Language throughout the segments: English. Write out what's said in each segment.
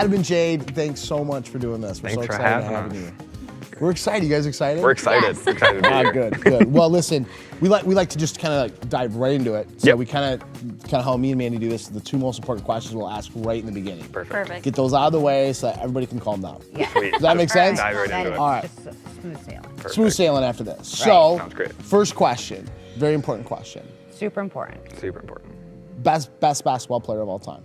Adam and Jade, thanks so much for doing this. We're so excited to have you. We're excited. You guys excited? We're excited. Yes. We're excited to be here. Good, good. Well, listen, we like to just kind of dive right into it. So we kind of how me and Mandy do this. The two most important questions we'll ask right in the beginning. Perfect. Get those out of the way so that everybody can calm down. Yeah. Sweet. Does that make sense? Dive right into it. All right. Just smooth sailing. Perfect. Smooth sailing after this. So, Sounds great. first question, very important question. Super important. Super important. Best basketball player of all time.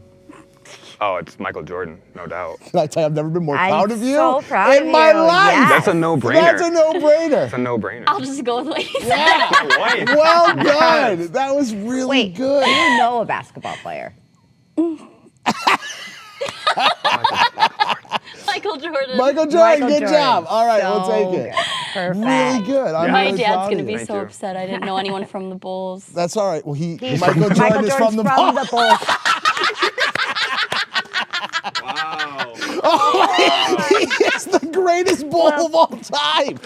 Oh, it's Michael Jordan, no doubt. Can I tell you, I've never been more proud of you so proud in of my you. life. Yes. That's a no-brainer. That's a no-brainer. That's a no-brainer. I'll just go with what you said. Yeah. Wife. Well done. That was really Wait, good. you know a basketball player. Michael Jordan. Michael Jordan, Michael good Jordan. job. All right, So we'll take it. good. Perfect. Really good. I'm My really dad's proud gonna of be you. Thank so you. upset. I didn't know anyone from the Bulls. That's all right. Well, He's Michael Jordan is from the Bulls. Bulls. Wow. He is the greatest Bull of all time.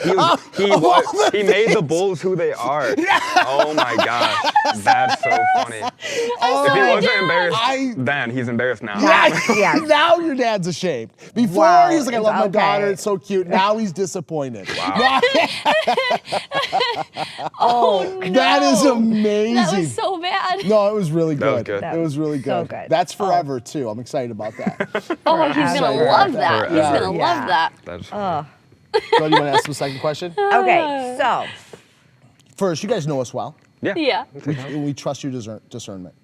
He made the Bulls who they are. Oh my gosh. That's so funny. If he wasn't embarrassed then, he's embarrassed now. Yes. Now your dad's ashamed. Before Wow, he's like, I love my okay. daughter, it's so cute. Now he's disappointed. Wow. Oh no. That is amazing. That was so bad. No, it was really That was good. good. It was really So good. good. That's forever too. I'm excited about that. Oh, he's gonna Forever. love that. He's Forever. gonna Yeah. love that. That's So you want to ask the second question? Okay, so First, you guys know us well. yeah. Yeah. We trust your discernment,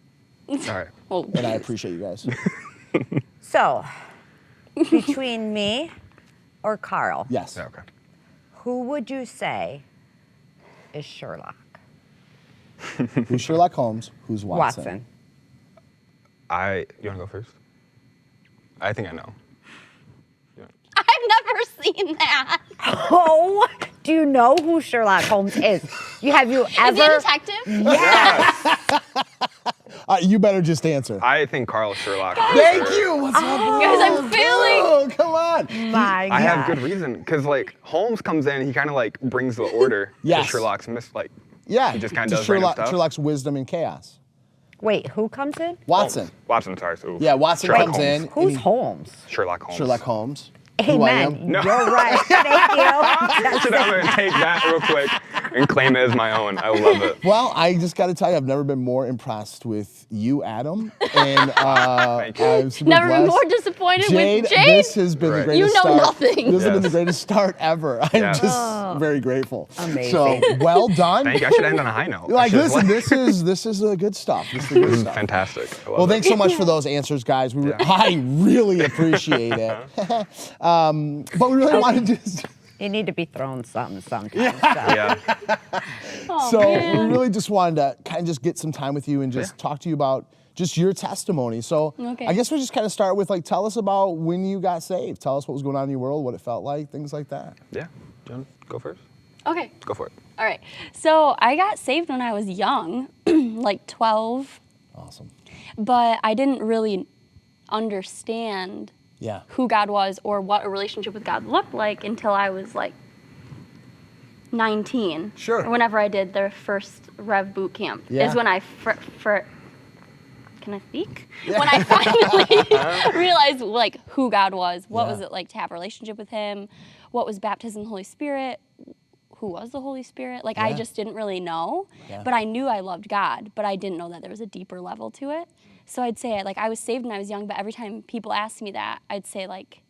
All right. Oh, and I appreciate you guys. so between me or Karl, Yes. Yeah, okay. who would you say is Sherlock? Who's Sherlock Holmes? Who's Watson? You want to go first? I think I know. I've never seen that. Oh, do you know who Sherlock Holmes is? Have you ever? Is he a detective? Yes. You better just answer. I think Karl Sherlock. Thank you. What's up, bro? Guys, I'm failing. Oh, come on. My God. I have good reason, because like Holmes comes in, he kind of like brings the order Yes. to Sherlock's Yeah. He just kinda to does random stuff. Sherlock's wisdom and chaos. Wait, who comes in? Watson. Watson, sorry. So Yeah, Watson Sherlock comes Holmes. in. and Who's he- Holmes? Sherlock Holmes. Sherlock Holmes. Who I Amen. am. No. You're right. Thank you. I'm gonna take that real quick and claim it as my own. I love it. Well, I just got to tell you, I've never been more impressed with you, Adam. And Thank you. I'm super Never been blessed. more disappointed Jade, with Jade. this has been the Right. greatest You know start. nothing. This has been the Yes. greatest start ever. I'm Yes. just very grateful. Amazing. So well done. Thank you. I should end on a high note. Like, I should- listen, this is the good stuff. This is the good stuff. Fantastic. I love Well, it. thanks so much for those answers, guys. I really appreciate it. But we really wanted to. You need to be thrown something sometimes. Yeah. So we really just wanted to kind of just get some time with you and just talk to you about just your testimony. So Okay. I guess we just kind of start with like, tell us about when you got saved. Tell us what was going on in your world, what it felt like, things like that. Yeah. John, go first. Okay. Go for it. All right. So I got saved when I was young, like 12, Awesome. but I didn't really understand Yeah. who God was or what a relationship with God looked like until I was like 19. Sure. Or whenever I did the first Rev boot camp Yeah. is when I can I speak? Yeah. When I finally realized like who God was, what was it like to have a relationship with Him, what was baptism in the Holy Spirit, who was the Holy Spirit? Like I just didn't really know, but I knew I loved God, but I didn't know that there was a deeper level to it. So I'd say like I was saved when I was young, but every time people asked me that, I'd say like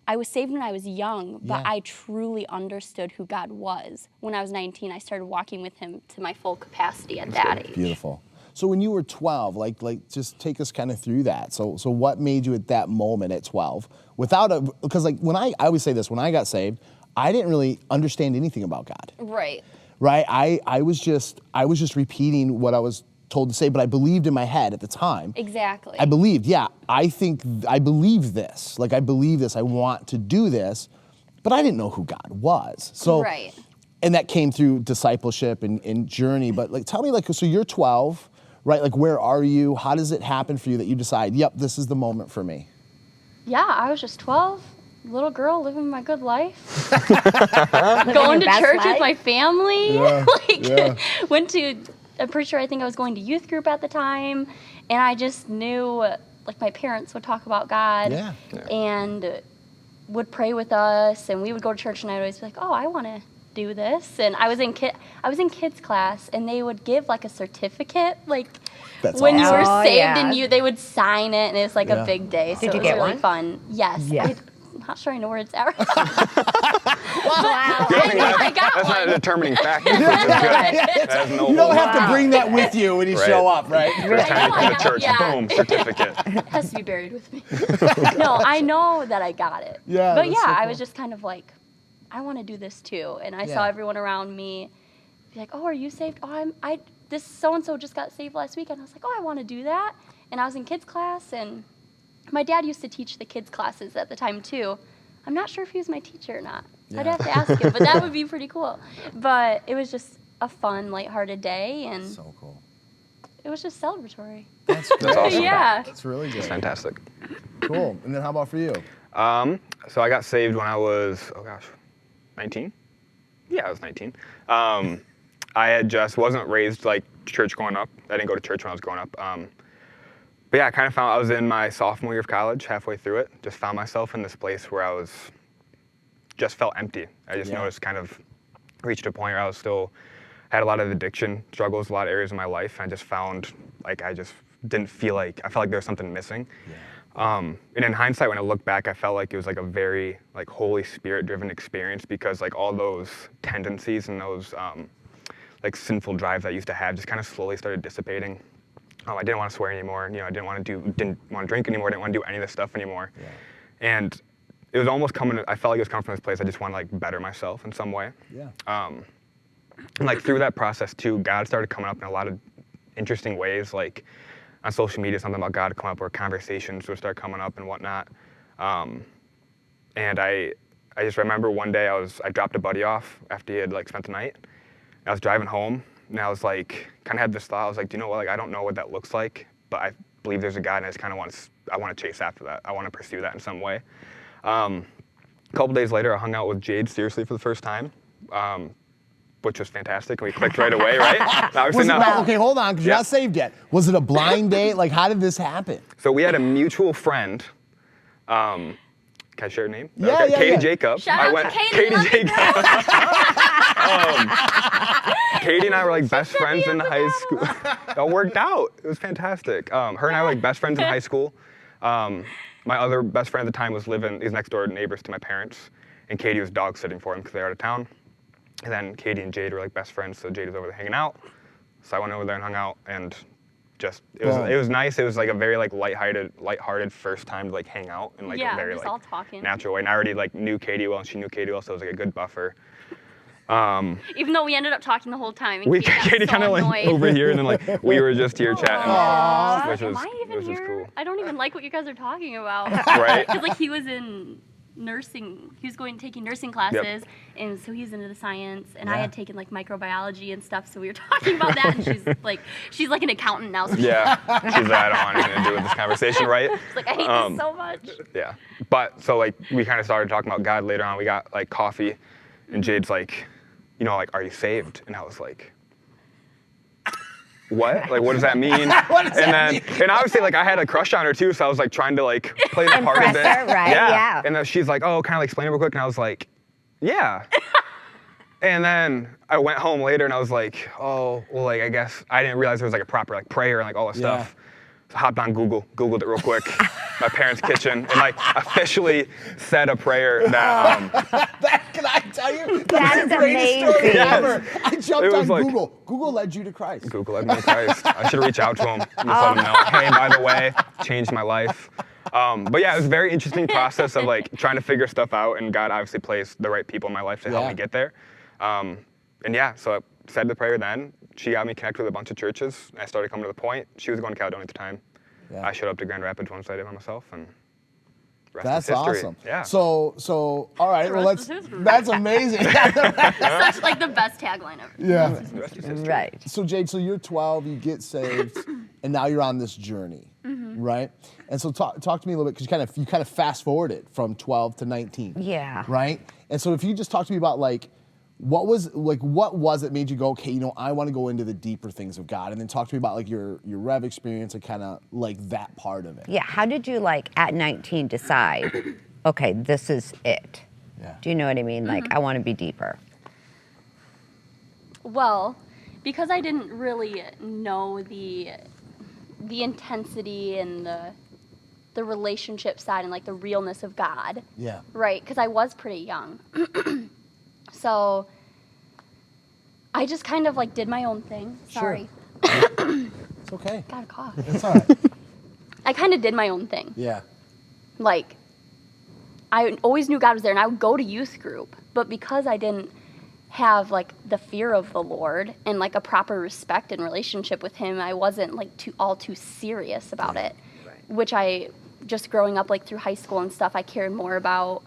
I was saved when I was young, but I truly understood who God was. When I was 19, I started walking with Him to my full capacity at that age. Beautiful. So when you were 12, like just take us kind of through that. So what made you at that moment at 12 because like when I always say this, when I got saved, I didn't really understand anything about God. Right. Right? I was just repeating what I was told to say, but I believed in my head at the time. Exactly. I believed, I believe this. Like I believe this, I want to do this, but I didn't know who God was. So Right. And that came through discipleship and journey. But like tell me, like, so you're 12, right? Like where are you? How does it happen for you that you decide, yep, this is the moment for me? Yeah, I was just 12, little girl living my good life. Going to best church life? with my family. Yeah, Went to, I'm pretty sure I think I was going to youth group at the time. And I just knew like my parents would talk about God Yeah. and would pray with us, and we would go to church, and I'd always be like, oh, I want to do this. And I was in kids class, and they would give like a certificate, like That's when you awesome. were Oh, saved, yeah. and they would sign it, and it's like Yeah. a big day. So Did you it was get really one? fun. Yes. Yeah. I'm not sure I know where it's at. Wow. I got That's not a one. determining factor, which is good. That has no You don't have to Wow. bring that with you when you Right. show up, right? First time you I come know, to church, yeah. boom, certificate. It has to be buried with me. No, I know that I got it. Yeah, But that's yeah, so I cool. was just kind of like, I want to do this too. And I Yeah. saw everyone around me be like, oh, are you saved? Oh, this so-and-so just got saved last weekend. I was like, oh, I want to do that. And I was in kids class, and my dad used to teach the kids classes at the time too. I'm not sure if he was my teacher or not. I'd Yeah. have to ask him, but that would be pretty cool. But it was just a fun, lighthearted day, and So cool. it was just celebratory. That's That's awesome. Yeah. That's really good. Fantastic. Cool. And then how about for you? So I got saved when I was, 19? Yeah, I was 19. I had just wasn't raised like church growing up. I didn't go to church when I was growing up. But yeah, I kind of found I was in my sophomore year of college, halfway through it. Just found myself in this place where I just felt empty. I just Yeah. noticed kind of reached a point where I was still had a lot of addiction struggles, a lot of areas of my life. And I just found like I just didn't feel like I felt like there was something missing. And in hindsight, when I look back, I felt like it was like a very like Holy Spirit driven experience, because like all those tendencies and those like sinful drives I used to have just kind of slowly started dissipating. I didn't want to swear anymore. You know, I didn't want to drink anymore. I didn't want to do any of this stuff anymore. Yeah. And it was almost coming. I felt like it was coming from this place. I just want to like better myself in some way. Yeah. And like through that process too, God started coming up in a lot of interesting ways. Like on social media, something about God would come up, where conversations would start coming up and whatnot. And I just remember one day I dropped a buddy off after he had like spent the night. I was driving home, and I was like, kind of had this thought. I was like, do you know what? Like, I don't know what that looks like, but I believe there's a God, and I just kind of want to chase after that. I want to pursue that in some way. A couple days later, I hung out with Jade seriously for the first time, which was fantastic. And we clicked right away, right? Was it, Now- okay, hold on, because you're Yeah. not saved yet. Was it a blind date? Like, how did this happen? So we had a mutual friend. Can I share her name? Yeah, yeah, Katie yeah. Jacob. Shout out to Katie, love you, Jacob. Katie and I were like best friends in high school. It all worked out. It was fantastic. Her and I were like best friends in high school. My other best friend at the time he's next door neighbors to my parents, and Katie was dog sitting for him because they were out of town. And then Katie and Jade were like best friends, so Jade was over there hanging out. So I went over there and hung out, and it was nice. It was like a very like lighthearted first time to like hang out in like Yeah, a very just like all talking. natural way. And I already like knew Katie well, and she knew Katie well, so it was like a good buffer. Even though we ended up talking the whole time. And Katie got kind of so like annoyed. over here, and then like we were just here chatting, which Am was I even which was here? cool. I don't even like what you guys are talking about. Right? Because like he was in nursing, he was taking nursing classes, and so he's into the science, and I Yeah. had taken like microbiology and stuff, so we were talking about that, and she's like an accountant now, so Yeah, she's like, I don't want anything to do with this conversation, right? she's like, I hate this so much. Yeah, but so like we kind of started talking about God later on. We got like coffee, and Jade's like, you know, like, are you saved? And I was like, what? Like, what does that mean? And obviously, like, I had a crush on her too, so I was like trying to like play the part of it. Impress her, right? Yeah. And then she's like, oh, kind of like explain it real quick, and I was like, yeah. And then I went home later, and I was like, oh, well, like I guess I didn't realize there was like a proper like prayer and like all that Yeah. stuff. So I hopped on Googled it real quick, my parents' kitchen, and like officially said a prayer that. Can I tell you? That is the greatest story amazing. ever. I It jumped was on like- Google. Google led you to Christ. Google led me to Christ. I should reach out to him and just let him know, hey, by the way, changed my life. But yeah, it was a very interesting process of like trying to figure stuff out, and God obviously placed the right people in my life to help Yeah. me get there. And yeah, so I said the prayer then. She got me connected with a bunch of churches. I started coming to the point. She was going to Caledonia at the time. Yeah. I showed up to Grand Rapids once I did by myself, and rest That's is history. awesome. Yeah. So all right, well rest let's. is history. That's amazing. Such like the best tagline ever. Yeah. The rest is history. Right. So Jade, so you're 12, you get saved, and now you're on this journey, right? And so talk to me a little bit, because you kind of fast forwarded from 12 to 19. Yeah. Right? And so if you just talk to me about like, what was it made you go, okay, you know, I want to go into the deeper things of God? And then talk to me about like your Rev experience and kind of like that part of it. Yeah, how did you like at 19 decide, okay, this is it? Yeah. Do you know what I mean? Like, I want to be deeper. Well, because I didn't really know the intensity and the relationship side and like the realness of God. Yeah. Right, because I was pretty young. So I just kind of like did my own thing. Sorry. It's okay. Got a cough. It's all right. I kind of did my own thing. Yeah. Like, I always knew God was there, and I would go to youth group, but because I didn't have like the fear of the Lord and like a proper respect and relationship with Him, I wasn't like too serious about it. Right. Which I just growing up like through high school and stuff, I cared more about,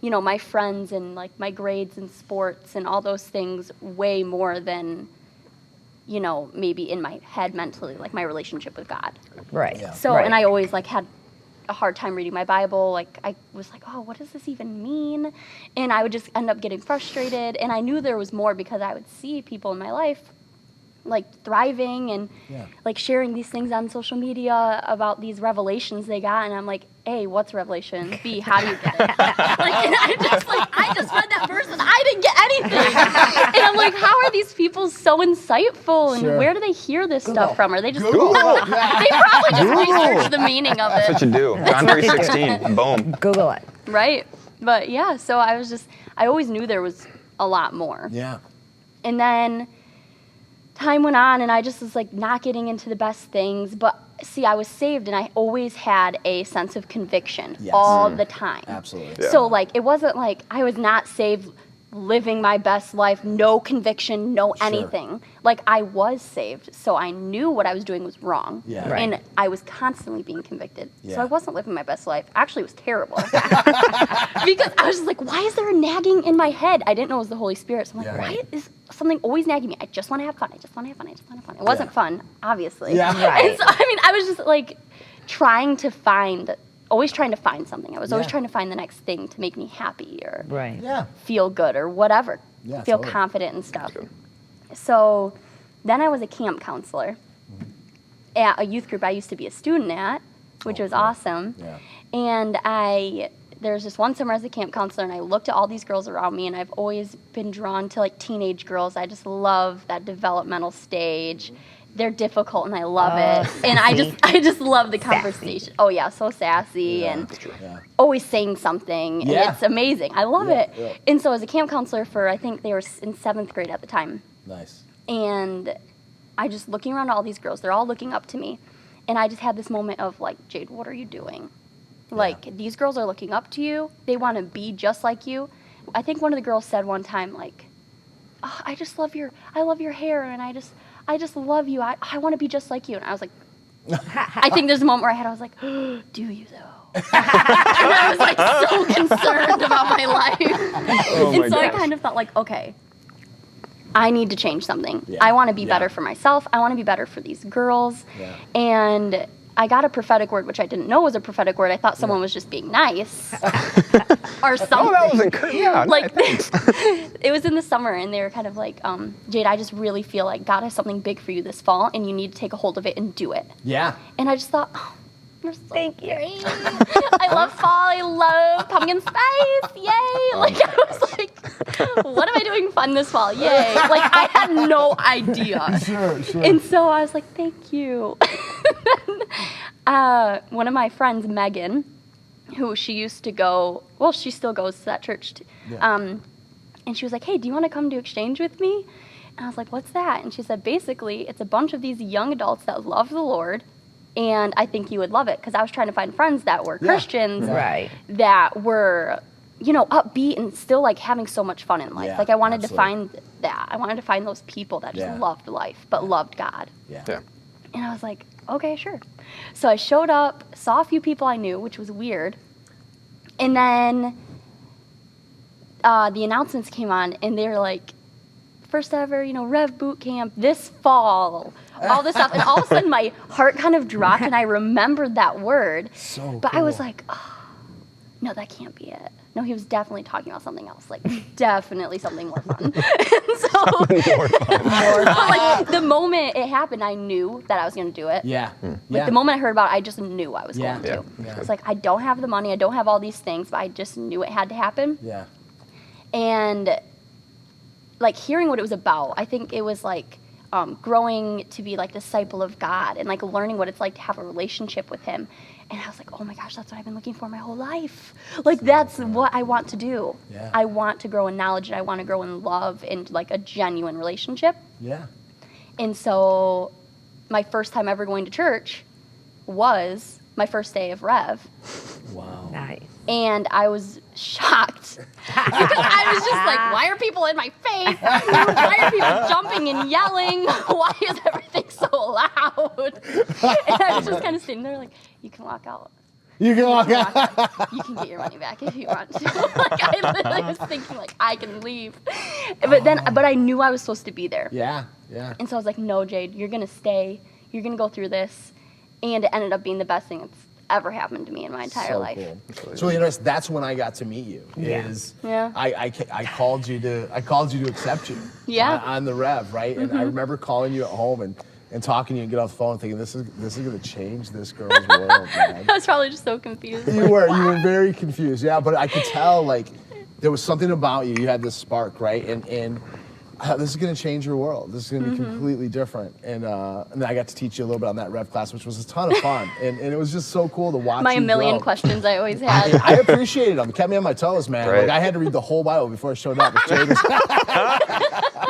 you know, my friends and like my grades and sports and all those things way more than, you know, maybe in my head mentally, like my relationship with God. Right. Yeah. So, Right. and I always like had a hard time reading my Bible. Like I was like, oh, what does this even mean? And I would just end up getting frustrated. And I knew there was more because I would see people in my life like thriving and like sharing these things on social media about these revelations they got. And I'm like, A, what's revelation? B, how do you get it? And I just read that verse and I didn't get anything. And I'm like, how are these people so insightful? And Sure. where do they hear this stuff from? Are they just Google. they probably just research the meaning of That's it. what you do. John 3:16. Boom. Google it. Right. But yeah, so I always knew there was a lot more. Yeah. And then time went on and I just was like not getting into the best things. But see, I was saved and I always had a sense of conviction all the time. Absolutely. Yeah. So like it wasn't like I was not saved living my best life, no conviction, no anything. Like I was saved, so I knew what I was doing was wrong. Yeah. Right. And I was constantly being convicted. Yeah. So I wasn't living my best life. Actually, it was terrible. Because I was just like, why is there a nagging in my head? I didn't know it was the Holy Spirit. So I'm like, Yeah. why is something always nagging me? I just want to have fun. I just want to have fun. I just want to have fun. It wasn't fun, obviously. Yeah. Right. And so, I mean, I was just like always trying to find something. I was always Yeah. trying to find the next thing to make me happy or Right. Yeah. feel good or whatever. Yeah, Feel totally. confident and stuff. So then I was a camp counselor at a youth group I used to be a student at, which was awesome. Yeah. And there was this one summer as a camp counselor, and I looked at all these girls around me, and I've always been drawn to like teenage girls. I just love that developmental stage. They're difficult, and I love it. And I just love the conversation. Oh yeah, so sassy and Yeah. always saying something. And Yeah. it's amazing. I love it. Yeah. And so as a camp counselor for, I think they were in 7th grade at the time. Nice. And I just looking around at all these girls, they're all looking up to me. And I just had this moment of like, Jade, what are you doing? Like, these girls are looking up to you. They want to be just like you. I think one of the girls said one time, like, oh, I love your hair, and I just love you. I want to be just like you. And I was like, I think there's a moment where I was like, do you though? And I was like so concerned about my life. Oh my And so I gosh. kind of thought like, okay, I need to change something. Yeah. I want to be Yeah. better for myself. I want to be better for these girls. Yeah. And I got a prophetic word, which I didn't know was a prophetic word. I thought someone was just being nice or something. Oh, that was encouraging. Yeah, Like, thanks. it was in the summer, and they were kind of like, Jade, I just really feel like God has something big for you this fall, and you need to take a hold of it and do it. Yeah. And I just thought, oh, you're so Thank you. great. I love fall. I love pumpkin spice. Yay. Like, I was like, what am I doing fun this fall? Yay. Like, I had no idea. Sure. And so I was like, thank you. One of my friends, Megan, who she used to go, well, she still goes to that church. Yeah. And she was like, hey, do you want to come to exchange with me? And I was like, what's that? And she said, basically, it's a bunch of these young adults that love the Lord, and I think you would love it. Because I was trying to find friends that were Christians, Right. that were, you know, upbeat and still, like, having so much fun in life. Yeah, like, I wanted absolutely. to find that. I wanted to find those people that just Yeah. loved life, but loved God. Yeah. Yeah. And I was like, okay, sure. So I showed up, saw a few people I knew, which was weird. And then the announcements came on, and they were like, first ever, you know, Rev Boot Camp this fall, all this stuff. And all of a sudden, my heart kind of dropped, and I remembered that word. So but I was cool. like, oh, no, that can't be it. no, he was definitely talking about something else, like definitely something more fun. And so, like the moment it happened, I knew that I was going to do it. Yeah. Like the moment I heard about it, I just knew I was Yeah. going to. Yeah. It's like, I don't have the money, I don't have all these things, but I just knew it had to happen. Yeah. And like hearing what it was about, I think it was like growing to be like disciple of God and like learning what it's like to have a relationship with him. And I was like, oh my gosh, that's what I've been looking for my whole life. Like that's what I want to do. Yeah. I want to grow in knowledge and I want to grow in love and like a genuine relationship. Yeah. And so my first time ever going to church was my first day of Rev. Wow. Nice. And I was shocked because I was just like, why are people in my face? Why are people jumping and yelling? Why is everything so loud? And I was just kind of sitting there like, you can walk out. You can walk out. You can get your money back if you want to. Like I literally was thinking like, I can leave. But I knew I was supposed to be there. Yeah. Yeah. And so I was like, no, Jade, you're going to stay. You're going to go through this. And it ended up being the best thing that's ever happened to me in my entire life. Cool. It's really interesting. That's when I got to meet you. Yeah. I called you to accept you. Yeah. On the Rev, right? And I remember calling you at home and talking to you and get off the phone and thinking this is gonna change this girl's world, man. I was probably just so confused. You were very confused, yeah. But I could tell like there was something about you. You had this spark, right? And this is gonna change your world. This is gonna be completely different. And then I got to teach you a little bit on that Rev class, which was a ton of fun. and it was just so cool to watch My you a million grow. questions I always had. I appreciated them. It kept me on my toes, man. Right. Like I had to read the whole Bible before I showed up. With Jade was-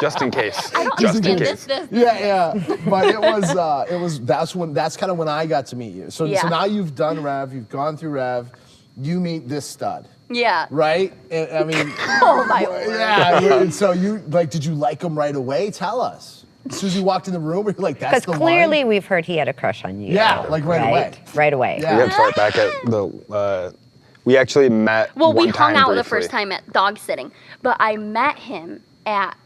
Just in case. I don't Just in understand case. this. yeah. But that's kind of when I got to meet you. So Yeah. now you've done Rev, you've gone through Rev, you meet this stud, Yeah. right? And I mean, Oh my word. yeah. And so did you like him right away? Tell us. As soon as you walked in the room, you're like, that's Because the clearly one. we've heard he had a crush on you. Yeah, like right away. Right away. Yeah. We got to start back at the. We actually met. Well, we one hung time out the briefly. first time at dog sitting, but I met him at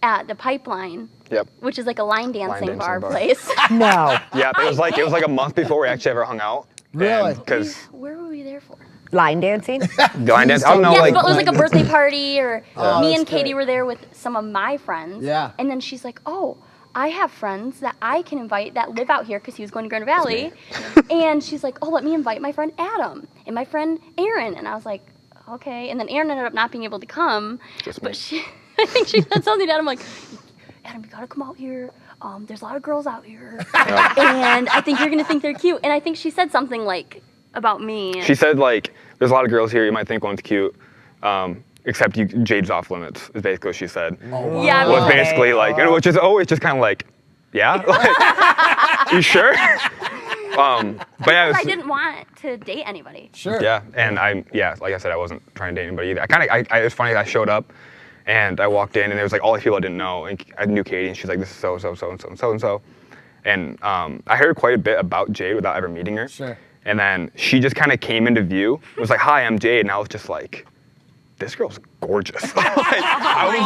at the Pipeline, Yep. which is like a line dancing dancing bar bar. place. No. Yeah, it was like a month before we actually ever hung out. Really? Because Where were we there for? Line dancing? line dance. I don't know, Yeah, like but it was like a birthday party, or Oh, me that's and Katie great. were there with some of my friends. Yeah. And then she's like, oh, I have friends that I can invite that live out here because he was going to Grand Valley. And she's like, oh, let me invite my friend Adam and my friend Aaron. And I was like, okay. And then Aaron ended up not being able to come. Just But me. I think she said something to Adam like, Adam, you gotta come out here. There's a lot of girls out here. And I think you're gonna think they're cute. And I think she said something like about me. she said, like, there's a lot of girls here. You might think one's cute, except Jade's off limits. Is basically what she said. Yeah, Was because- basically like, and which is always just kind of like, yeah, like, you sure? But yeah, it I was, didn't want to date anybody. Sure. yeah, and like I said, I wasn't trying to date anybody either. It was funny. I showed up, and I walked in, and there was like all these people I didn't know, and I knew Katie, and she's like, this is so and so, and I heard quite a bit about Jade without ever meeting her. Sure. And then she just kind of came into view. It was like, hi, I'm Jade, and I was just like, this girl's gorgeous. Like, I was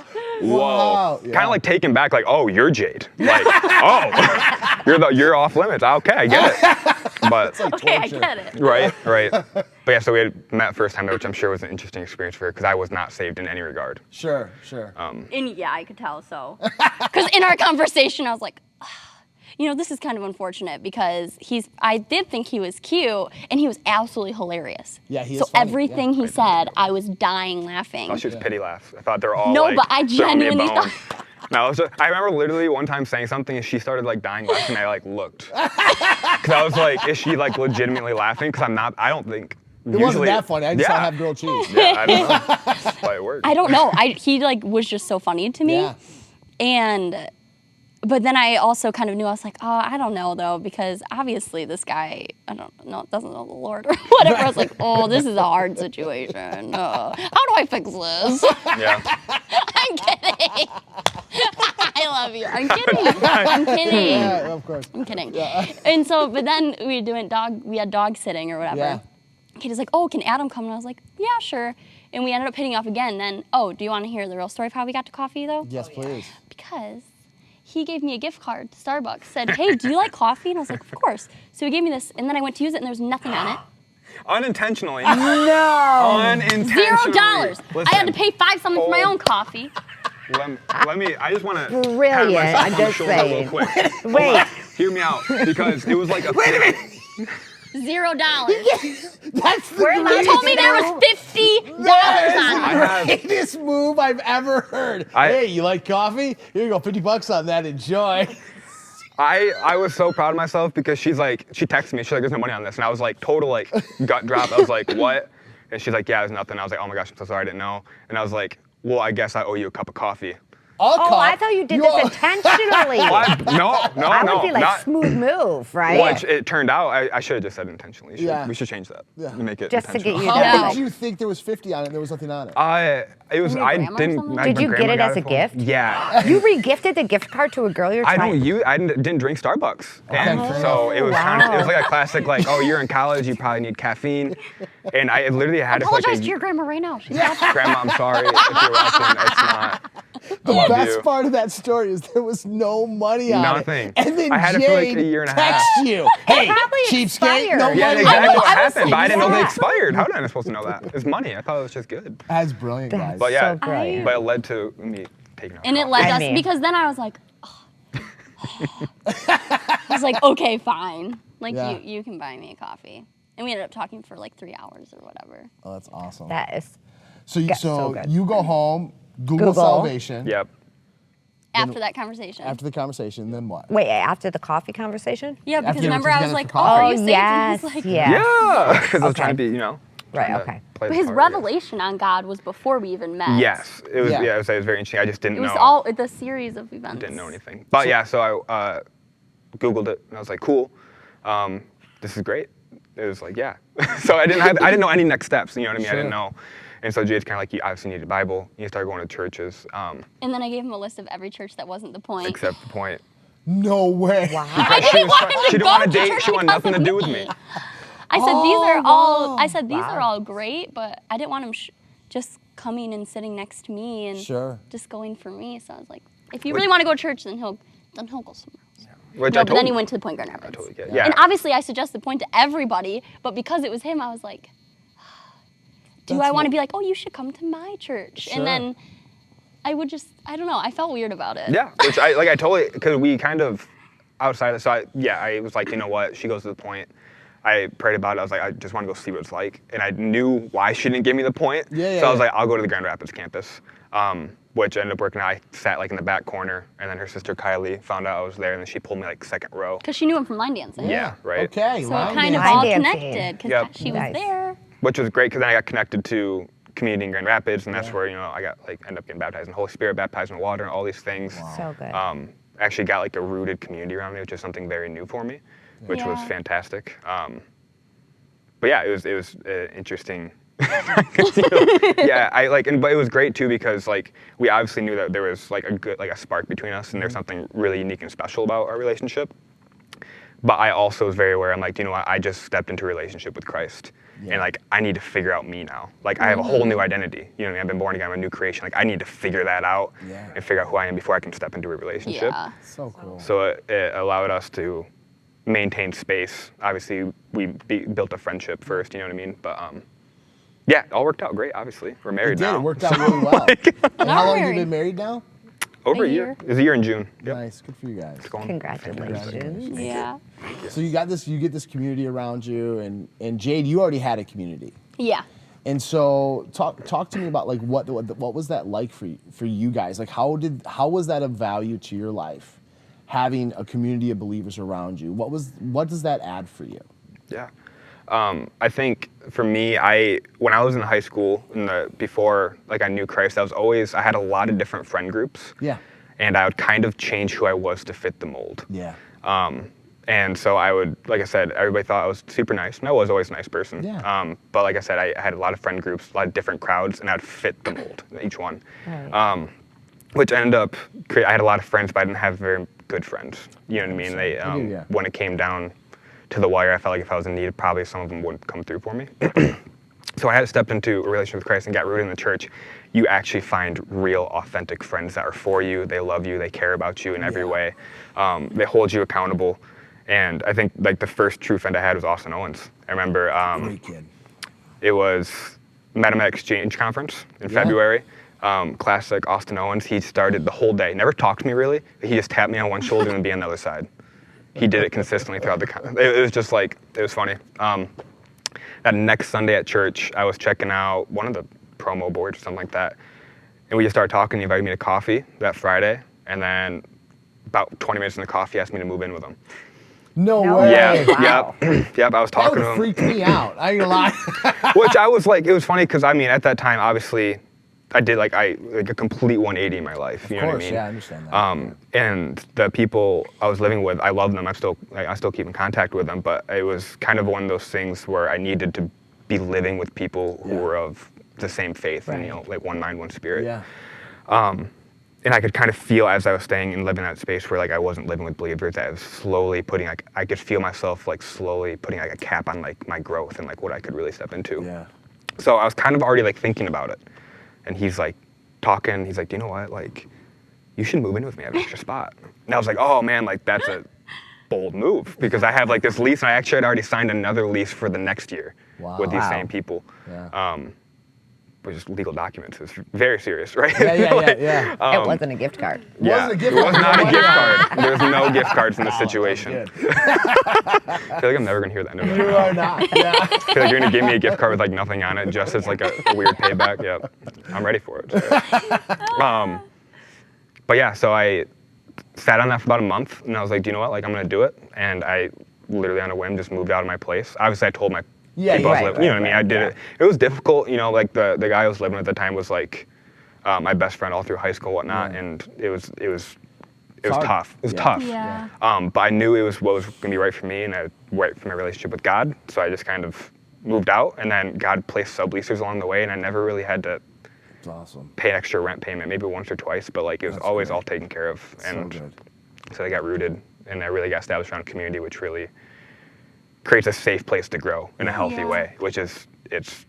like, whoa. Wow, yeah. Kind of like taken back, like, oh, you're Jade. Like, oh, you're off limits. Okay, I get it. But Okay, I get it. right. But yeah, so we had met first time, which I'm sure was an interesting experience for her because I was not saved in any regard. Sure. And yeah, I could tell so. Because in our conversation, I was like, this is kind of unfortunate because I did think he was cute and he was absolutely hilarious. Yeah, he is So funny, everything he said, I was dying laughing. Oh, she was pity laughs. I thought they were all No, like, but I throwing me a genuinely bone. thought- No, I remember literally one time saying something and she started like dying laughing and I like looked. Because I was like, is she like legitimately laughing? Because I don't think. It wasn't that funny. I just saw yeah. have grilled cheese. Yeah, I don't know. But it worked. I don't know. He like was just so funny to me. Yeah. But then I also kind of knew, I was like, oh, I don't know though, because obviously this guy, I don't know, doesn't know the Lord or whatever. I was like, oh, this is a hard situation. How do I fix this? Yeah. I'm kidding. I love you. I'm kidding. I'm kidding. Yeah, of course. I'm kidding. And so, but then we had dog sitting or whatever. Yeah. Katie's like, oh, can Adam come? And I was like, yeah, sure. And we ended up hitting off again. Then, oh, do you want to hear the real story of how we got to coffee though? Yes, please. Because he gave me a gift card to Starbucks, said, hey, do you like coffee? And I was like, of course. So he gave me this, and then I went to use it, and there was nothing on it. Unintentionally. No. Unintentionally. $0. I had to Listen, pay $5 for my hold- own coffee. Let me, I just want to pat Brilliant. myself I'm on the just shoulder saying. real quick. Hold Wait. on. Hear me out, because it was like a $0. $0. That's the We're allowed He to told me do there that. was $50 on I it. have, greatest move I've ever heard. I- Hey, you like coffee? Here you go, $50 on that. Enjoy. I was so proud of myself because she texted me, she's like, there's no money on this. And I was like, total like gut drop. I was like, what? And she's like, yeah, there's nothing. I was like, oh my gosh, I'm so sorry, I didn't know. And I was like, well, I guess I owe you a cup of coffee. Oh, I thought you did this intentionally. No, I would be like, not. smooth move, right? Which it turned out, I should have just said intentionally. Yeah. We should change that. Yeah. To make it Just to get intentional. you How No. did you think there was 50 on it and there was nothing on it? It was, From your I grandma or didn't. something? my Did you grandma get it got as a for me. gift? Yeah. You re-gifted the gift card to a girl you're I trying. didn't drink Starbucks, and Okay. so it was kind of, it was Wow. like a classic, like, oh, you're in college, you probably need caffeine, and I literally had it for like Apologize to your grandma right now. She's not grandma, I'm sorry if you're watching, it's not. The love best you. part of that story is there was no money on Nothing. it. And then I had it Jade for like a year and a half. texts you, hey, probably cheapskate, no expired. Yeah, money. exactly I what was happened, but I didn't know they yeah. expired. How did I supposed to know that? It's money. I thought it was just good. That's brilliant, guys. That's But yeah, so brilliant. but it led to me taking out. And it coffee. led I us, mean- because then I was like, I was like, okay, fine. Like, Yeah. you can buy me a coffee. And we ended up talking for like 3 hours or whatever. Oh, that's awesome. That is So you, Get so good. you go home, Google Google. salvation. Yep. After that conversation. After the conversation, then what? wait after the coffee conversation. Yeah, After because you were remember I was together like, for oh, coffee. are Oh you saved? yes, And he's like, yes. Yeah, because I was Okay. trying to be, Right, trying to okay. play But the his part, I guess. revelation on God was before we even met. Yes, it was. Yeah. Yeah, it was very interesting. I just didn't It was know. all the series of events. Didn't know anything. But yeah, so I Googled it and I was like, cool, this is great. It was like, yeah. So I didn't know any next steps. You know what I mean? I didn't Sure. know. And so Jade's kind of like, you obviously need a Bible. You start going to churches, And then I gave him a list of every church that wasn't the point. except the point. No way. I didn't want him to She didn't go want to to date. church She wanted because nothing of to do with me. I said these are all. I said these Wow. are all great, but I didn't want him just coming and sitting next to me and Sure. just going for me. So I was like, if you really want to go to church, then he'll go somewhere else. Which No, I but told then he him. went to the Point Grand Rapids. totally get it. Yeah. And obviously, I suggested Point to everybody, but because it was him, I was like, do That's I want to what- be like, oh, you should come to my church? Sure. And then I would just, I don't know, I felt weird about it. Yeah, which I totally, because we kind of outside of, so I was like, you know what, she goes to the point. I prayed about it. I was like, I just want to go see what it's like. And I knew why she didn't give me the point. Yeah, so I was yeah. like, I'll go to the Grand Rapids campus, which ended up working out. I sat like in the back corner, and then her sister Kylie found out I was there, and then she pulled me like second row. Because she knew him from line dancing. Yeah, right. Okay. So line it kind of dancing. all Line dancing. connected because Yep. she was Nice. there. Which was great because then I got connected to community in Grand Rapids, and that's where I got ended up getting baptized in the Holy Spirit, baptized in water, and all these things. So good. Actually got like a rooted community around me, which is something very new for me, which was Yeah. fantastic. But yeah, it was interesting. Yeah, but it was great too because like we obviously knew that there was like a spark between us, and there's something really unique and special about our relationship. But I also was very aware. I'm like, you know what? I just stepped into a relationship with Christ, Yeah. and like I need to figure out me now. Like I have a whole new identity. You know what I mean? I've been born again. I'm a new creation. Like I need to figure that out Yeah. and figure out who I am before I can step into a relationship. Yeah. So cool. So it allowed us to maintain space. Obviously, we built a friendship first. You know what I mean? But yeah, it all worked out great. Obviously, we're It married did. now. It worked out really well. And how long have you married. been married now? Over A a year. year. It was a year in June. Yep. Nice. Good for you guys. It's going Congratulations. Yeah. So you get this community around you, and Jade, you already had a community. Yeah. And so talk to me about like what was that like for you guys? Like how was that of value to your life, having a community of believers around you? What does that add for you? Yeah. I think for me, when I was in high school, before like I knew Christ, I had a lot of different friend groups. Yeah. And I would kind of change who I was to fit the mold. Yeah. And so I would, like I said, everybody thought I was super nice, and I was always a nice person. Yeah. But like I said, I had a lot of friend groups, a lot of different crowds, and I'd fit the mold, each one. Right. Which ended up, I had a lot of friends, but I didn't have very good friends. You know what I mean? They, I do, yeah. when it came down to the wire, I felt like if I was in need, probably some of them wouldn't come through for me. So I had stepped into a relationship with Christ and got rooted in the church. You actually find real, authentic friends that are for you. They love you. They care about you in every way. They hold you accountable. And I think like the first true friend I had was Austin Owens. I remember Great kid. it was met him at Exchange Conference in February. Classic Austin Owens. He started the whole day. Never talked to me really. He just tapped me on one shoulder and be on the other side. He did it consistently throughout it was just like, it was funny. That next Sunday at church, I was checking out one of the promo boards or something like that. And we just started talking. He invited me to coffee that Friday. And then about 20 minutes in the coffee, he asked me to move in with him. No No way. way. Yeah, Wow. yep. I was That talking would to have him. freaked me out. I ain't gonna lie. Which I was like, it was funny because I mean, at that time, obviously, I did like a complete 180 in my life. You know what I mean? Yeah, I understand that. And the people I was living with, I love them. I still keep in contact with them. But it was kind of one of those things where I needed to be living with people who were of the same faith and like one mind, one spirit. Yeah. And I could kind of feel as I was staying and living in that space where like I wasn't living with believers, that I was slowly putting like I could feel myself like slowly putting like a cap on like my growth and like what I could really step into. Yeah. So I was kind of already like thinking about it. And he's like talking, he's like, do you know what? Like, you should move in with me. I have an extra spot. And I was like, oh man, like that's a bold move because I have like this lease and I actually had already signed another lease for the next year with these same people. Yeah. Which is legal documents. It's very serious, right? Yeah. It wasn't a gift card. Yeah, Wasn't a gift it was card. not a gift Wow. card. There's no gift cards in this Good. situation. I feel like I'm never gonna hear that. You are not. Yeah. I feel like you're gonna give me a gift card with like nothing on it, just as like a weird payback. Yep, I'm ready for it. But yeah, so I sat on that for about a month, and I was like, do you know what? Like, I'm gonna do it. And I literally on a whim just moved out of my place. Obviously, I told my people I was living. You know what I mean? I did it. It was difficult. You know, like the guy I was living with at the time was like my best friend all through high school, and whatnot, and it was hard. tough. It was Yeah. tough. Yeah. But I knew it was what was gonna be right for me and right for my relationship with God. So I just kind of moved out, and then God placed subleasers along the way, and I never really had to It's awesome. pay an extra rent payment, maybe once or twice, but like it was That's always great. all taken care of. And So good. so I got rooted, and I really got established around a community, which really creates a safe place to grow in a healthy way. Which is it's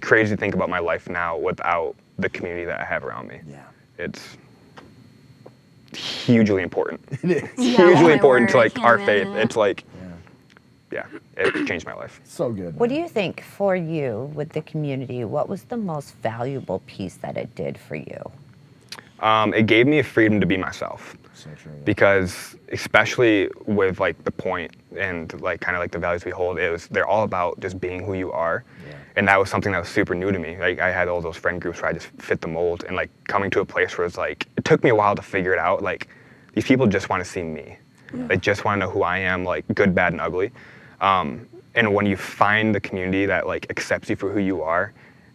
crazy to think about my life now without the community that I have around me. Yeah. It's hugely important. It is. Yeah, Hugely my important to word, I like can't our faith. imagine it. It's like, yeah, it changed my life. So good. What do man. you think for you with the community? What was the most valuable piece that it did for you? It gave me a freedom to be myself. So true. Yeah. Because especially with like the point and like kind of like the values we hold, they're all about just being who you are. Yeah. And that was something that was super new to me. Like I had all those friend groups where I just fit the mold, and like coming to a place where it's like, it took me a while to figure it out. Like these people just want to see me. They just want to know who I am, like good, bad, and ugly. And when you find the community that like accepts you for who you are,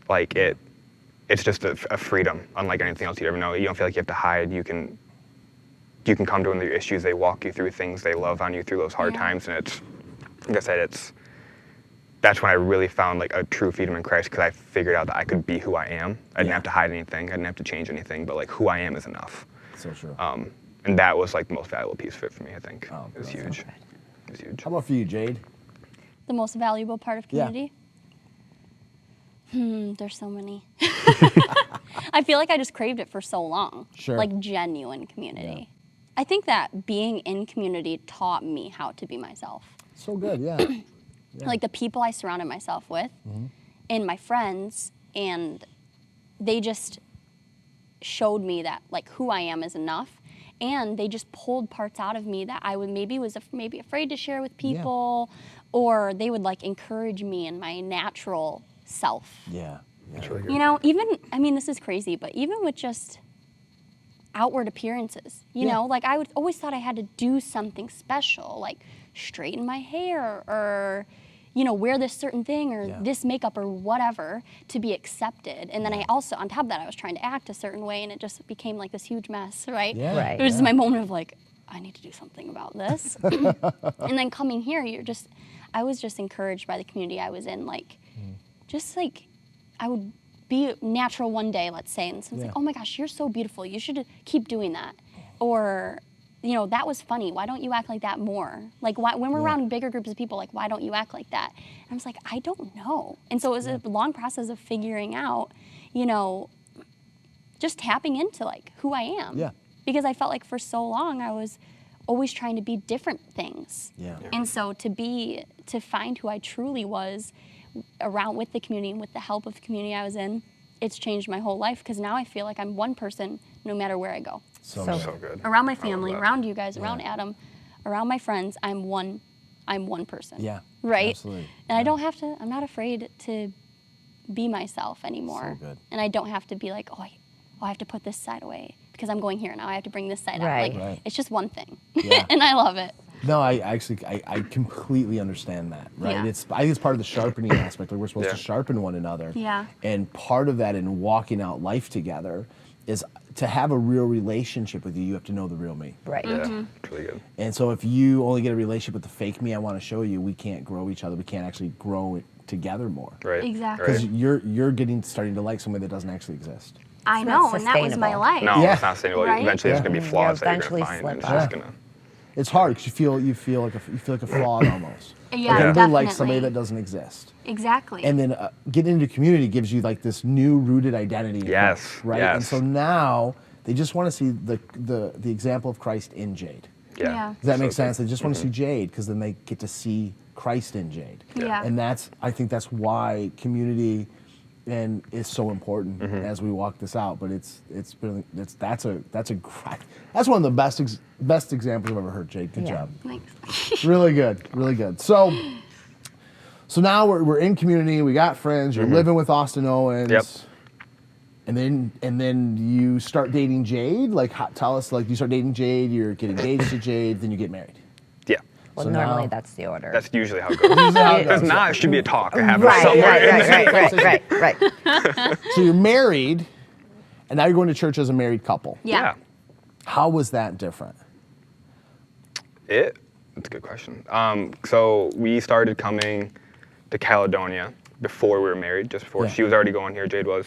like it's just a freedom unlike anything else you'd ever know. You don't feel like you have to hide. You can come to them with your issues. They walk you through things. They love on you through those hard times. And it's, like I said, that's when I really found like a true freedom in Christ, because I figured out that I could be who I am. I didn't have to hide anything. I didn't have to change anything. But like who I am is enough. So true. And that was like the most valuable piece of it for me, I think. Oh, It was that's huge. It was huge. How about for you, Jade? The most valuable part of Yeah. community? There's so many. I feel like I just craved it for so long. Sure. Like genuine community. I think that being in community taught me how to be myself. So good. Yeah. Like the people I surrounded myself with and my friends, and they just showed me that like who I am is enough. And they just pulled parts out of me that I was maybe afraid to share with people, or they would like encourage me in my natural self. Yeah. It's really good. You know, even, I mean, this is crazy, but even with just outward appearances, you know, like I always thought I had to do something special, like straighten my hair or, you know, wear this certain thing or this makeup or whatever to be accepted. And then I also, on top of that, I was trying to act a certain way, and it just became like this huge mess, right? Yeah. Right. It was just my moment of like, I need to do something about this. And then coming here, I was just encouraged by the community I was in, like, just like, I would be natural one day, let's say, and someone's like, oh my gosh, you're so beautiful, you should keep doing that. Or, you know, that was funny, why don't you act like that more? Like, when we're around bigger groups of people, like, why don't you act like that? And I was like, I don't know. And so it was a long process of figuring out, you know, just tapping into like who I am. Yeah. Because I felt like for so long I was always trying to be different things. Yeah. And so to find who I truly was around with the community and with the help of the community I was in, it's changed my whole life because now I feel like I'm one person no matter where I go. So good. Around my I love family, that. around you guys, around Adam, around my friends, I'm one person. Yeah. Right? Absolutely. And I don't have to, I'm not afraid to be myself anymore. So good. And I don't have to be like, I have to put this side away because I'm going here now. I have to bring this side Right. out. Like, Right. it's just one thing. Yeah. And I love it. No, I completely understand that, right? Yeah. I think it's part of the sharpening aspect. Like we're supposed Yeah. to sharpen one another. Yeah. And part of that in walking out life together is to have a real relationship with you, you have to know the real me. Right. Yeah, it's really good. And so if you only get a relationship with the fake me I want to show you, we can't grow each other. We can't actually grow it together more. Right. Exactly. Because Right. you're starting to like somebody that doesn't actually exist. I It's know, not and that was my sustainable. life. No, Yeah. it's not sustainable. Right? Eventually, there's Yeah. gonna be You'll flaws that you're eventually gonna find, and it's slip just up. gonna. It's hard because you feel like a fraud almost. Yeah, Like everybody likes definitely. somebody that doesn't exist. Exactly. And then getting into community gives you like this new rooted identity. in Yes, Christ, right? yes. And so now they just want to see the example of Christ in Jade. Yeah. Yeah. Does that make So good. sense? They just want to see Jade because then they get to see Christ in Jade. Yeah. And I think that's why community is so important Mm-hmm. as we walk this out. But that's one of the best examples I've ever heard, Jade. Good Yeah. job. Thanks. Really good, really good. So now we're in community. We got friends. You're living with Austin Owens. Yep. And then you start dating Jade. Like, tell us, like, you start dating Jade. You're getting engaged to Jade. Then you get married. Yeah. Well, So normally now- that's the order. That's usually how it goes. how it If goes. not, it should be a talk. I have right, somewhere right, in there. right. So you're married, and now you're going to church as a married couple. Yeah. How was that different? That's a good question. So we started coming to Caledonia before we were married, just before. Yeah. She was already going here, Jade was.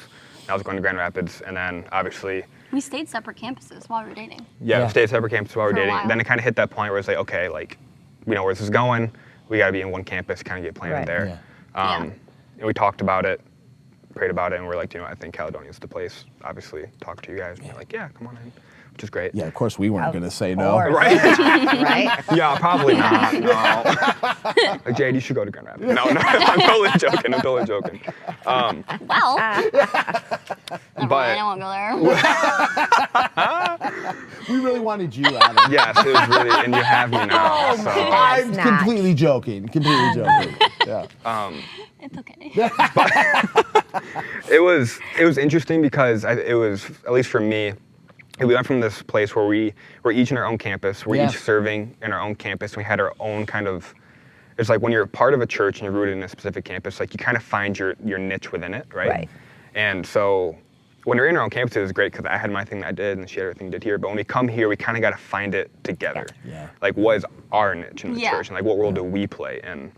I was going to Grand Rapids, and then obviously, We stayed separate campuses while we were dating. yeah, Yeah. we stayed separate campuses while we were For a dating. while. Then it kind of hit that point where it's like, okay, like, we know where this is going. We got to be in one campus, kind of get planted Right. there. Yeah. And we talked about it, prayed about it, and we're like, I think Caledonia is the place. Obviously, talked to you guys, and you're like, yeah, come on in, which is great. Yeah, of course we weren't Of going to say course. no. Right? Right? Yeah, probably not. No. Like, Jade, you should go to Grand Rapids. No, I'm totally joking. Well, never But- mind, I won't go there. We really wanted you, Adam. Yes, it was really, and you have me now. So, I'm not. completely joking. Yeah. It's okay. it was interesting because it was, at least for me, we went from this place where we were each in our own campus, we're Yeah. each serving in our own campus, we had our own kind of, it's like when you're part of a church and you're rooted in a specific campus, like you kind of find your niche within it, right? Right. And so when we're in our own campus, it was great because I had my thing that I did and she had her thing did here. But when we come here, we kind of got to find it together. Yeah. Like, what is our niche in the Yeah. church, and like what role do we play? And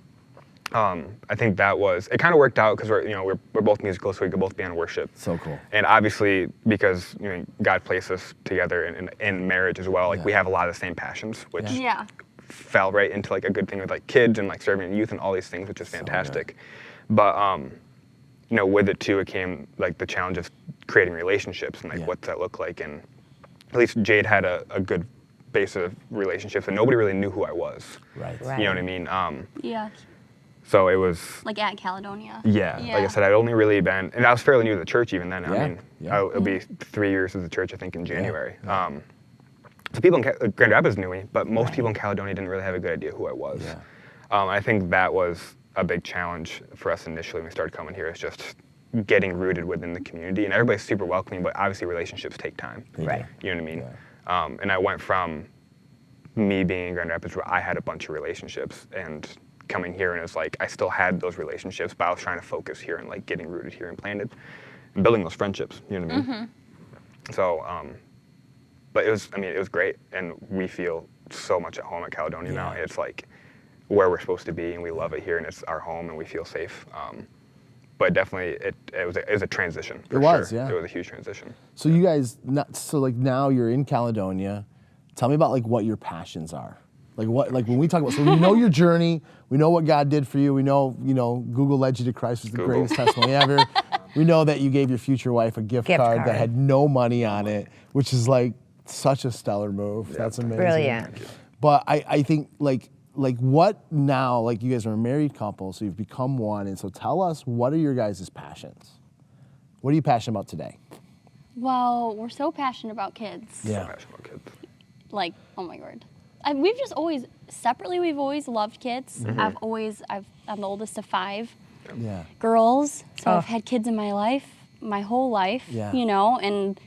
I think that was, it kind of worked out because we're both musical, so we could both be on worship. So cool. And obviously, because God placed us together in marriage as well, like Yeah. we have a lot of the same passions, which Yeah. fell right into like a good thing with like kids and like serving youth and all these things, which is fantastic. But with it too, it came like the challenge of creating relationships and like Yeah. what's that look like. And at least Jade had a good base of relationships, and nobody really knew who I was. Right. Right. You know what I mean? Yeah. So it was. Like at Caledonia. Yeah, like I said, I'd only really been, and I was fairly new to the church even then. Yeah, I mean, yeah. it'll be 3 years as a church, I think, in January. So people in Grand Rapids knew me, but most people in Caledonia didn't really have a good idea who I was. Yeah. I think that was a big challenge for us initially when we started coming here, is just getting rooted within the community. And everybody's super welcoming, but obviously relationships take time. Right. You know what I mean? Yeah. And I went from me being in Grand Rapids where I had a bunch of relationships, and coming here, and it's like I still had those relationships, but I was trying to focus here and like getting rooted here and planted and building those friendships. You know what I mean? So, but it was great, and we feel so much at home at Caledonia now. Yeah. It's like where we're supposed to be, and we love it here, and it's our home, and we feel safe. But definitely, it was a transition. For It was, sure. yeah. It was a huge transition. So you guys, now you're in Caledonia. Tell me about like what your passions are. Like when we talk about, so we know your journey, we know what God did for you, we know, Google led you to Christ, was the Google. greatest testimony ever. We know that you gave your future wife a gift card that card. had no money on it, which is like such a stellar move. That's amazing. Brilliant. But I think like what now, like you guys are a married couple, so you've become one, and so tell us, what are your guys' passions? What are you passionate about today? Well, we're so passionate about kids. Yeah. Passionate about kids. Like, oh my word. We've just always, separately, we've always loved kids. I'm the oldest of 5 Yeah. girls, so I've had kids in my life, my whole life, Yeah. you know, and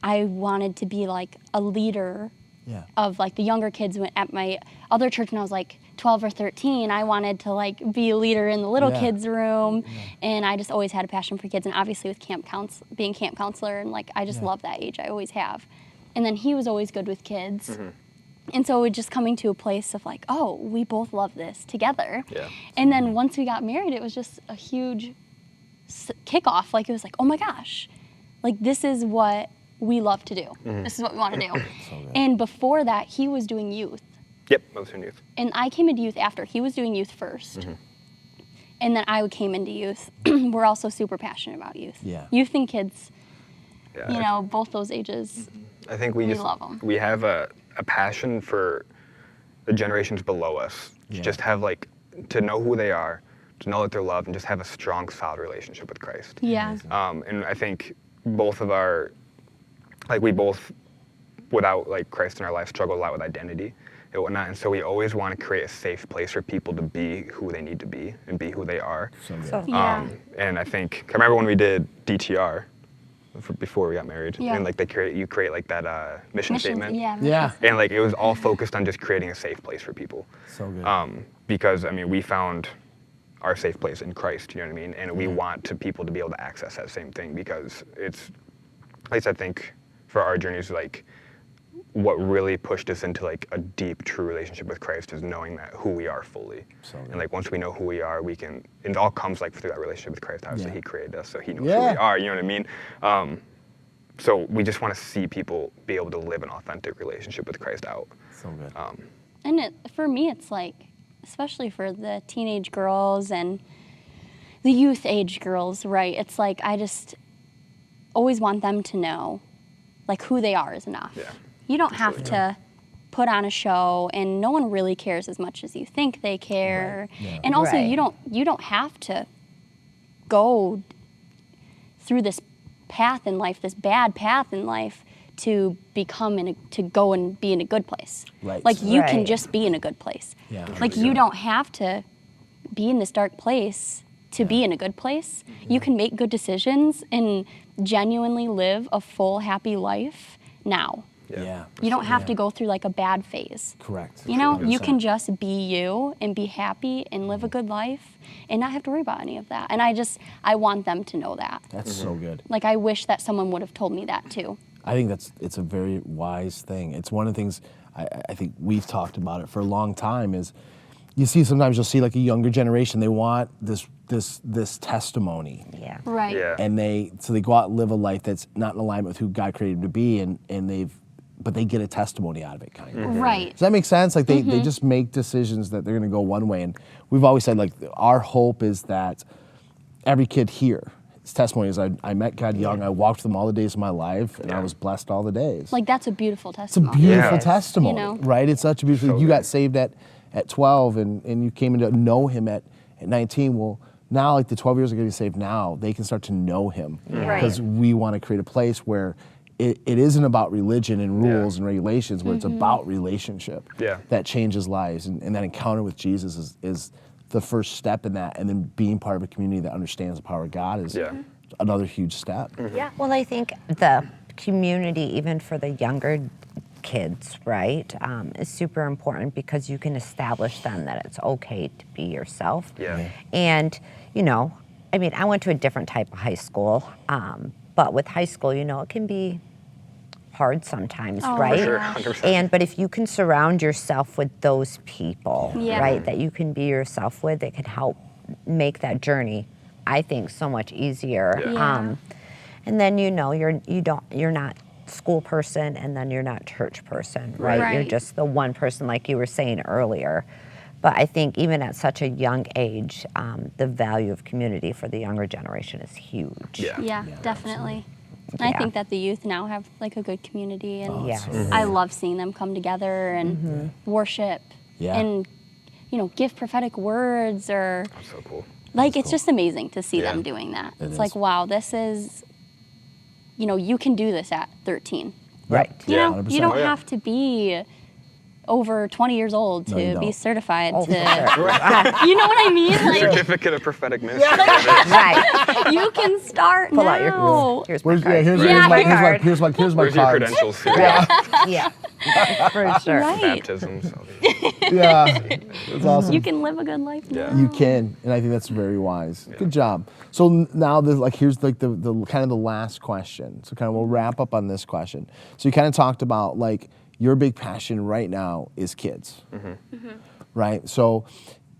I wanted to be like a leader Yeah. of like the younger kids at my other church when I was like 12 or 13. I wanted to like be a leader in the little Yeah. kids room, and I just always had a passion for kids, and obviously with being camp counselor, and like I just love that age. I always have. And then he was always good with kids. And so it just coming to a place of like, oh, we both love this together. Yeah. And then once we got married, it was just a huge kickoff. Like it was like, oh my gosh, like this is what we love to do. This is what we want to do. And before that, he was doing youth. Yep, I was in youth. And I came into youth after. He was doing youth first. And then I came into youth. We're also super passionate about youth. Yeah. Youth and kids, Yeah, you know, both those ages. I think we love 'em. we have a passion for the generations below us. To Yeah. just have like, to know who they are, to know that they're loved, and just have a strong, solid relationship with Christ. Yeah. And I think both of our, like we both, without like Christ in our life, struggle a lot with identity and whatnot. And so we always want to create a safe place for people to be who they need to be and be who they are. So good. So, Yeah. And I think, I remember when we did DTR before we got married, Yeah. and like you create like that mission statement. Yeah. Yeah. And like it was all focused on just creating a safe place for people. So good. Because I mean, we found our safe place in Christ, you know what I mean? And we want people to be able to access that same thing, because it's, at least I think for our journeys, like what really pushed us into like a deep, true relationship with Christ is knowing that who we are fully. So good. And like once we know who we are, we can, it all comes like through that relationship with Christ. Obviously Yeah. he created us, so he knows Yeah. who we are, you know what I mean? So we just want to see people be able to live an authentic relationship with Christ out. So good. And for me, it's like, especially for the teenage girls and the youth age girls, right? It's like I just always want them to know, like, who they are is enough. Yeah. You don't have to put on a show, and no one really cares as much as you think they care. Right. Yeah. And also, Right. you don't have to go through this path in life, this bad path in life, to to go and be in a good place. Right. Like you can Right. just be in a good place. Yeah. Like you don't have to be in this dark place to be in a good place. You can make good decisions and genuinely live a full, happy life now. Yeah. You don't have to go through like a bad phase. Correct. You know, you 100%. can just be you and be happy and live a good life and not have to worry about any of that. And I want them to know that. That's so good. Like I wish that someone would have told me that too. I think it's a very wise thing. It's one of the things I think we've talked about it for a long time is you see sometimes you'll see like a younger generation, they want this testimony. yeah. Right. Yeah. And they go out and live a life that's not in alignment with who God created them to be, but they get a testimony out of it, kind of. Right. Does that make sense? Like they just make decisions that they're going to go one way, and we've always said like our hope is that every kid here, his testimony is I met God young, I walked with him all the days of my life, and I was blessed all the days. Like that's a beautiful It's a testimony. beautiful Yeah. testimony, You know? right? It's such a beautiful. So you good. got saved at 12, and you came to know Him at 19. Well, now like the 12 years are going to be saved now, they can start to know Him Right. because we want to create a place where it isn't about religion and rules and regulations, where it's about relationship Yeah. that changes lives, and that encounter with Jesus is the first step in that, and then being part of a community that understands the power of God is Yeah. another huge step. Yeah. Well, I think the community, even for the younger kids, right, is super important because you can establish then that it's okay to be yourself. Yeah. And, you know, I mean, I went to a different type of high school, but with high school, you know, it can be hard sometimes, Oh, right? For sure, gosh. 100%. But if you can surround yourself with those people, Yeah. right, that you can be yourself with, that can help make that journey, I think, so much easier. Yeah. Yeah. And then you're not school person, and then you're not church person, right? You're Right. just the one person, like you were saying earlier. But I think even at such a young age, the value of community for the younger generation is huge. Yeah. Yeah, definitely. And I think that the youth now have like a good community, and Yes. I love seeing them come together and worship Yeah. and give prophetic words or That's so cool. like it's just amazing to see Yeah. them doing that. It It's is. like, wow, this is you can do this at 13. Right. You Yeah. know, 100%. you don't Oh, yeah. have to be over 20 years old No, you to be don't. certified Oh, to. for sure. You know what I mean? Like, Certificate of prophetic ministry. Right. you can start Pull now. out your. Here's my Where's, card. here's, Yeah, my, my card. here's my Where's your cards. credentials? Yeah. For sure. Right. Baptisms. Yeah, that's awesome. You can live a good life now. Yeah. You can, and I think that's very wise. Good job. So now, here's like the kind of the last question. So kind of we'll wrap up on this question. So you kind of talked about like your big passion right now is kids, right? So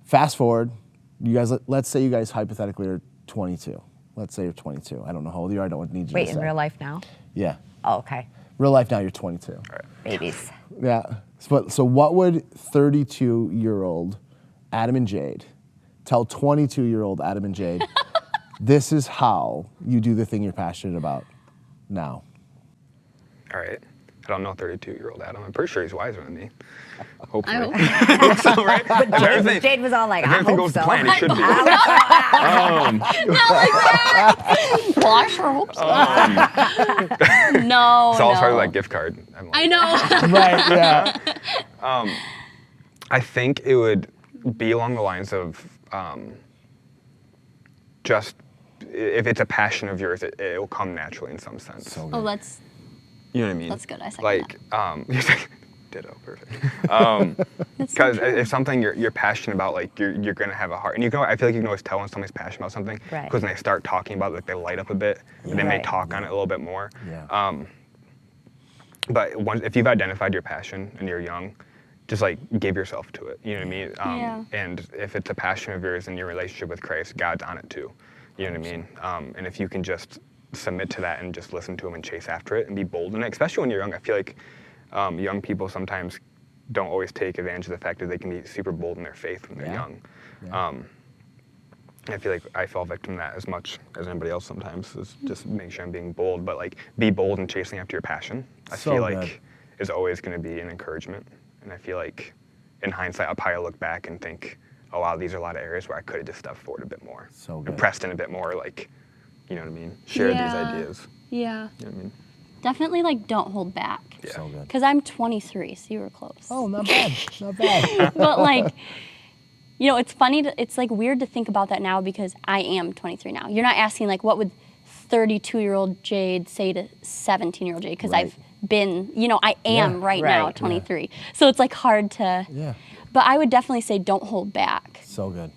fast forward, you guys. Let's say you guys hypothetically are 22. Let's say you're 22. I don't know how old you are. I don't need you Wait, to in say. real life now? Yeah, Oh, okay. real life now. You're 22. Babies. Yeah. So what would 32-year-old Adam and Jade tell 22-year-old Adam and Jade? This is how you do the thing you're passionate about now. All right. I don't know 32-year-old Adam. I'm pretty sure he's wiser than me. Hopefully. I hope. Hope so, right? If everything, Jade was all like, if I everything hope goes so. to plan, he should be. Well, I sure hope so. No, It's all no. started like gift card. I'm like, I know. Right, yeah. I think it would be along the lines of just if it's a passion of yours, it will come naturally in some sense. So Oh, good. that's You know what I mean? That's good, I second like, ditto, perfect. that's so Because true. if something you're passionate about, like you're gonna have a heart, and I feel like you can always tell when somebody's passionate about something, Right. because when they start talking about it, like they light up a bit, and they may Right. talk on it a little bit more. Yeah. But if you've identified your passion and you're young, just like give yourself to it. You know what I mean? Yeah. And if it's a passion of yours in your relationship with Christ, God's on it too. You know what I mean? And if you can just submit to that and just listen to Him and chase after it and be bold in it, especially when you're young. I feel like young people sometimes don't always take advantage of the fact that they can be super bold in their faith when they're Yeah. young. Yeah. I feel like I fall victim to that as much as anybody else sometimes, is just make sure I'm being bold, but like be bold in chasing after your passion. I So feel good. like is always going to be an encouragement. And I feel like in hindsight, I'll probably look back and think, oh wow, these are a lot of areas where I could have just stepped forward a bit more. So good. And pressed in a bit more, like, you know what I mean? Share these Yeah. ideas. Yeah. You know what I mean? Definitely, like, don't hold back. Yeah. So good. Because I'm 23, so you were close. Oh, not bad. Not bad. But, like, it's funny, it's, like, weird to think about that now because I am 23 now. You're not asking, like, what would 32-year-old Jade say to 17-year-old Jade? Because Right. I've been, I am Yeah. right now Right. 23. So it's, like, hard to... Yeah. But I would definitely say don't hold back. So good.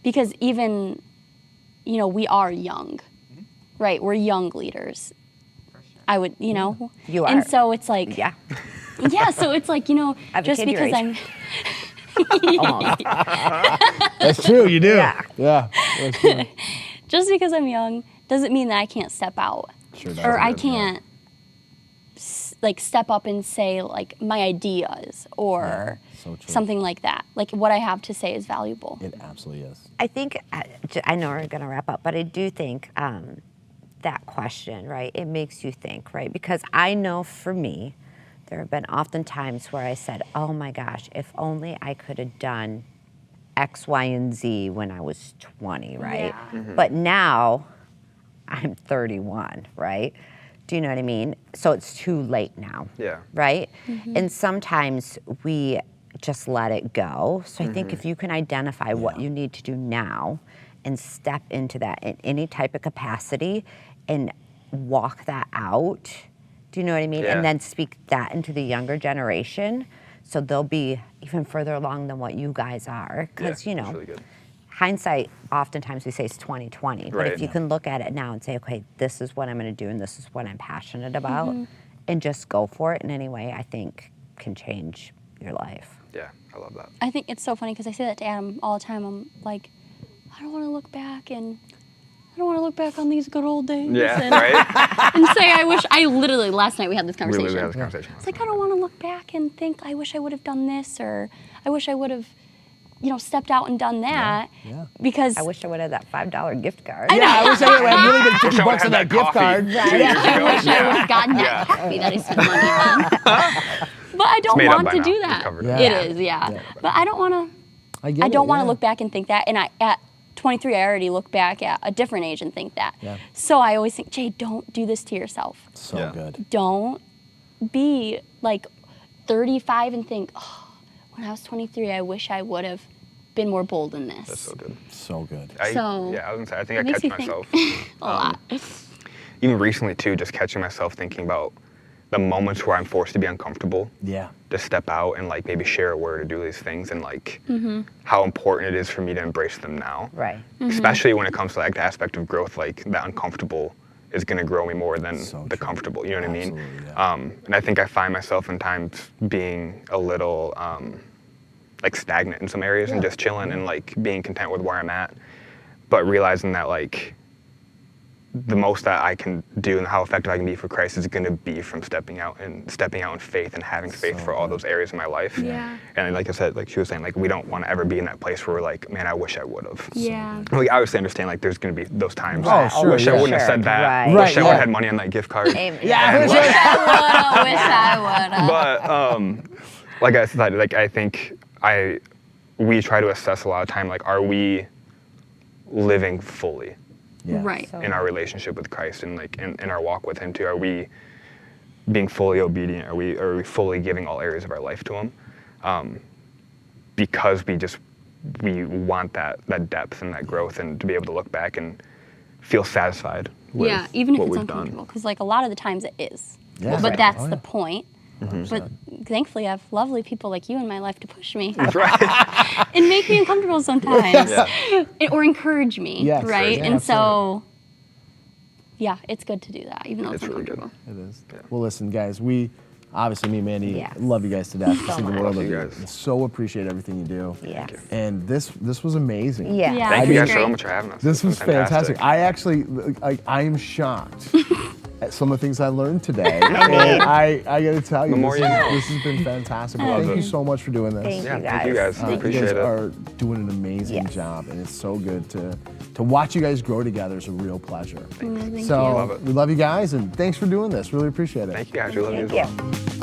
Because even, we are young, right? We're young leaders. I would, You are. And so it's like, Yeah. yeah, so it's like, have a just kid your because age. I'm, Almost. That's true. You do. Yeah. Yeah. That's true. just because I'm young doesn't mean that I can't step out. Sure does. Or I Yeah. can't, step up and say, like, my ideas or so true. something like that. Like, what I have to say is valuable. It absolutely is. I think, I know we're going to wrap up, but I do think that question, right, it makes you think, right? Because I know for me, there have been often times where I said, oh my gosh, if only I could have done X, Y, and Z when I was 20, right? Yeah. But now I'm 31, right? Do you know what I mean? So it's too late now. Yeah. Right? And sometimes we just let it go. So I think if you can identify what you need to do now and step into that in any type of capacity and walk that out, do you know what I mean? Yeah. And then speak that into the younger generation so they'll be even further along than what you guys are. Because, Yeah, that's really good. hindsight, oftentimes we say is 20/20. But Right. if you can look at it now and say, okay, this is what I'm going to do and this is what I'm passionate about, and just go for it in any way, I think can change your life. Yeah, I love that. I think it's so funny because I say that to Adam all the time. I'm like, I don't want to look back on these good old days. Yeah, and, right? and say, I literally, last night we had this We conversation. literally had this conversation. It's like, I don't want to look back and think, I wish I would have done this, or I wish I would have stepped out and done that Yeah. because I wish I would have that $5 gift card. Yeah, I wish I would have really been 50 Wish I bucks on would've that had gift coffee card. 2 years ago. I wish I would have gotten that coffee that I spent money on. But I don't made up want by to now. do You've that. covered it. It Yeah. is, yeah. Yeah. But I don't want to. get I don't it, want to yeah. look back and think that. And at 23, I already look back at a different age and think that. Yeah. So I always think, Jade, don't do this to yourself. So Yeah. good. Don't be like 35 and think, oh, when I was 23, I wish I would have been more bold in this. That's so good. So good. I was So, gonna say, I think it I makes catch me think myself. a lot. Even recently too, just catching myself thinking about the moments where I'm forced to be uncomfortable. Yeah. To step out and like maybe share a word or do these things, and like Mm-hmm. how important it is for me to embrace them now. Right. Especially when it comes to like the aspect of growth, like that uncomfortable is gonna grow me more than So the true. comfortable. You know what I mean? Absolutely, yeah. And I think I find myself in times being a little like stagnant in some areas and just chilling and like being content with where I'm at, but realizing that like the most that I can do and how effective I can be for Christ is going to be from stepping out in faith and having faith So for all good. those areas in my life. Yeah. And like I said, like she was saying, like we don't want to ever be in that place where we're like, man, I wish I would have. Yeah. Like, I obviously understand like there's going to be those times. Oh, I sure, wish I yeah. wouldn't have said that. Right. Right, Wish I would yeah. have had money on that gift card. Amen. Yeah, And, for sure. Wish I would have. But like I said, like I think we try to assess a lot of time, like are we living fully Yeah. Right. So- in our relationship with Christ and like in our walk with Him too? Are we being fully obedient? Are we fully giving all areas of our life to Him? Because we want that depth and that growth, and to be able to look back and feel satisfied with Yeah, even if what it's we've uncomfortable, done. because like a lot of the times it is. Yeah. But Right. that's Oh, the yeah. point. 100%. But thankfully, I have lovely people like you in my life to push me Right. and make me uncomfortable sometimes, or encourage me, Yes, right? yeah, and absolutely. so, yeah, it's good to do that, even though it's It's really good. uncomfortable. It is. Well, listen, guys, we obviously, me and Mandy, Yes. love you guys to death. So Think the much. world Love of you you. guys. So appreciate everything you do. Yes. And this was amazing. Yeah. Yeah. Thank It you was guys so great. much for having us. This It's was been fantastic. I actually, I am shocked at some of the things I learned today. And I got to tell you, The more you know. this has been fantastic. Love Thank it. you so much for doing this. Thank Yeah, you thank you guys. guys. I You appreciate guys it. are doing an amazing Yes. job, and it's so good to watch you guys grow together. Is a real pleasure. Thank So you. Love it. we love you guys, and thanks for doing this. Really appreciate it. Thank you guys. We love you as Thank well. you.